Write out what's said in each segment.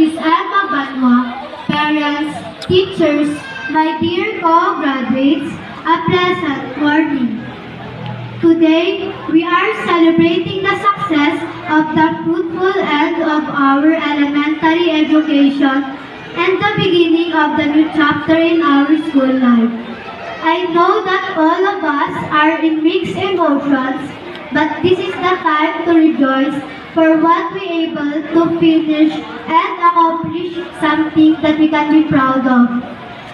Miss Emma Banwa, parents, teachers, my dear co-graduates, a pleasant morning. Today, we are celebrating the success of the fruitful end of our elementary education and the beginning of the new chapter in our school life. I know that all of us are in mixed emotions, but this is the time to rejoice for what we able to finish and accomplish something that we can be proud of.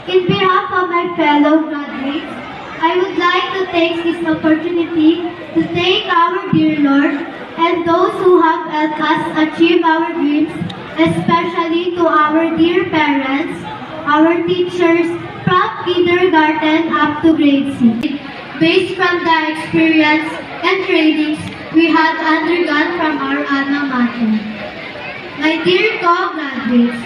In behalf of my fellow graduates, I would like to take this opportunity to thank our dear Lord and those who have helped us achieve our dreams, especially to our dear parents, our teachers from kindergarten up to grade 6. Based from the experience and trainings we had undergone from our alma mater. My dear co-graduates,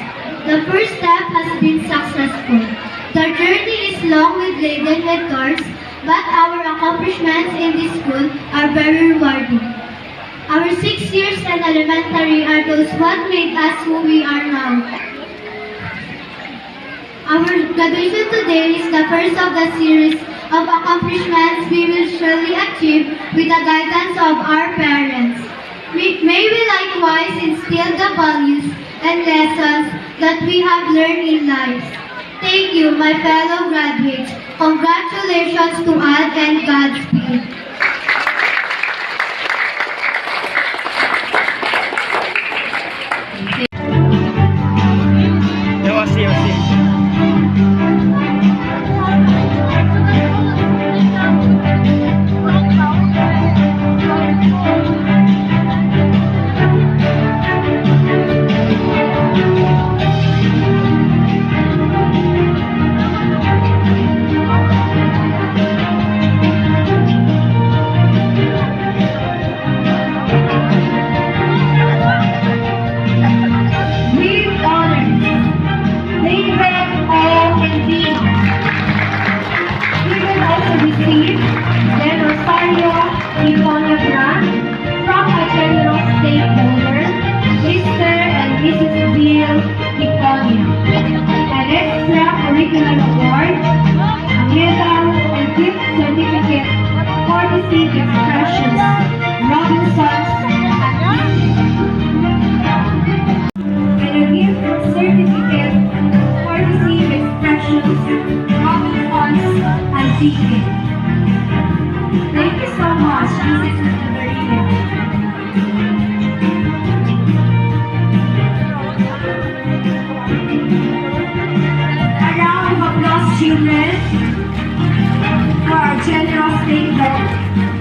the first step has been successful. The journey is long with laden with tours, but our accomplishments in this school are very rewarding. Our 6 years in elementary are those what made us who we are now. Our graduation today is the first of the series of accomplishments we will surely achieve with the guidance of our parents. May we likewise instill the values and lessons that we have learned in life. Thank you, my fellow graduates. Congratulations to all and Godspeed. Thank you so much, Mrs. Marina. A round of applause, children, for our generous statement.